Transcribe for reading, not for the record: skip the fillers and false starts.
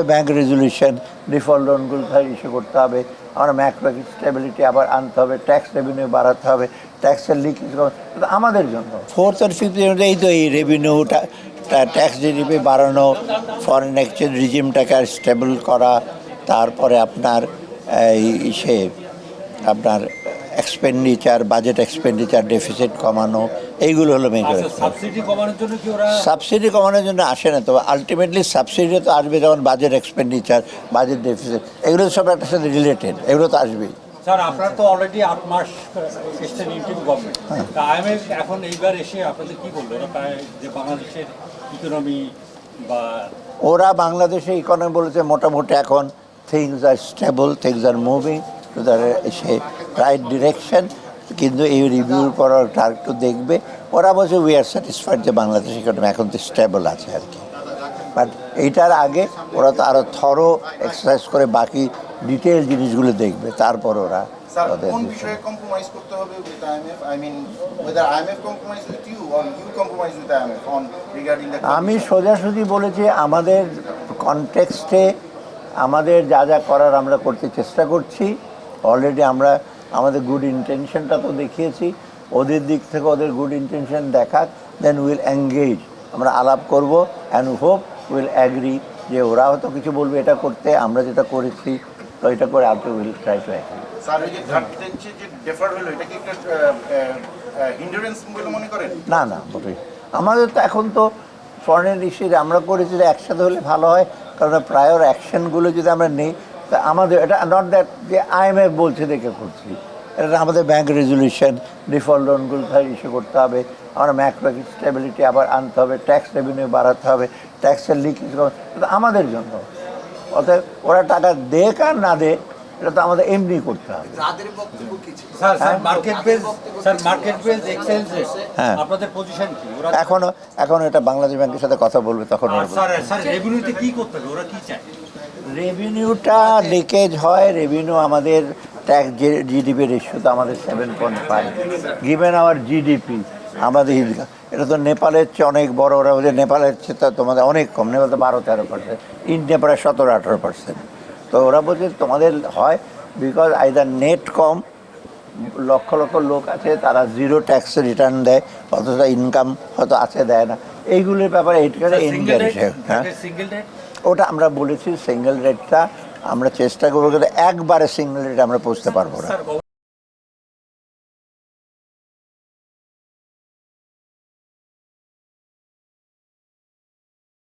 Bank resolution, default লোনগুলো issue করতে হবে, আমরা ম্যাক্রো স্টেবিলিটি আবার আনতে হবে, ট্যাক্স রেভিনিউ বাড়াতে হবে, ট্যাক্সের লিকেজ আমাদের জন্য। ফোর্থ আর ফিফথ এই তো এই রেভিনিউটা, ট্যাক্স জিডিপি বাড়ানো, ফরেন এক্সচেঞ্জ রিজিমটাকে আর স্টেবল করা, তারপরে আপনার আপনার এক্সপেন্ডিচার, বাজেট এক্সপেন্ডিচার ডেফিসিট কমানো, এইগুলো হলো মেজর। সাবসিডি কমানোর জন্য আসে না, তো আলটিমেটলি সাবসিডি তো আসবে যখন বাজেট এক্সপেন্ডিচার, বাজেট ডেফিসিট, এগুলো সব একটা সাথে রিলেটেড, এগুলো তো আসবেই। স্যার, আপনারা তো অলরেডি 8 মাস এসছেন ইন্টারিম গভর্নমেন্ট, আইএমএফ এখন এইবার এসে আপনাদের কি বললো যে বাংলাদেশের ইকোনমি বা ওরা বাংলাদেশে ইকোনমি বলেছে মোটামুটি এখন things are stable, things are moving to the right direction, কিন্তু এই রিভিউর পর ওটা একটু দেখবে। ওরা বলছে উই আর স্যাটিসফাইড যে বাংলাদেশ ইকোনমি এখন তো স্টেবল আছে আর কি। বাট এইটার আগে ওরা তো আরও থরো এক্সারসাইজ করে বাকি ডিটেল জিনিসগুলো দেখবে, তারপর ওরা ওদের আমি সোজাসুজি বলেছি আমাদের কনটেক্সটে আমাদের যা যা করার আমরা করতে চেষ্টা করছি। অলরেডি আমরা আমাদের গুড ইন্টেনশনটা তো দেখিয়েছি, ওদের দিক থেকে ওদের গুড ইন্টেনশন দেখাক, দেন উইল এঙ্গেজ, আমরা আলাপ করব অ্যান্ড হোপ উইল অ্যাগ্রি যে ওরা হয়তো কিছু বলবে এটা করতে, আমরা যেটা করেছি তো এটা করে Alto will try to agree. না না বলি, আমাদের তো এখন তো ফরেন ইস্যু আমরা করেছি যে একসাথে হলে ভালো হয়, কারণ প্রায়র অ্যাকশনগুলো যদি আমরা নিই তা আমাদের এটা নট দ্যাট যে আইএমএফ বলছে দেখে করছি, এটা আমাদের ব্যাংক রেজলিউশন, ডিফল্ট লোনগুলো ইস্যু করতে হবে, আমরা ম্যাক্রো স্টেবিলিটি আবার আনতে হবে, ট্যাক্স রেভিনিউ বাড়াতে হবে, ট্যাক্সের লিকেজ আমাদের জন্য। অতএব ওরা টাকা দেখ আর না দেখ, এটা তো আমাদের এমনি করতে হবে। এখনো এটা বাংলাদেশ ব্যাংকের সাথে কথা বলবে, তখন রেভিনিউটা লিকেজ হয়। রেভিনিউ আমাদের ট্যাক্স জিডিপি রেশিও তো আমাদের 7.5, গিভেন আওয়ার জিডিপি আমাদের এটা তো নেপালের চেয়ে অনেক বড়। ওরা বলছে নেপালের চেয়ে তো তোমাদের অনেক কম, নেপাল তো 12-13%, ইন্ডিয়া প্রায় 17-18%। তো ওরা বলছে তোমাদের হয় বিকজ আইদার নেট কম, লক্ষ লক্ষ লোক আছে তারা জিরো ট্যাক্স রিটার্ন দেয়, অথচ ইনকাম হয়তো আছে দেয় না, এইগুলোর ব্যাপারে হ্যাঁ ওটা আমরা বলেছি সিঙ্গেল রেটটা আমরা চেষ্টা করবো, কিন্তু একবারে সিঙ্গেল রেট আমরা পৌঁছতে পারবো না।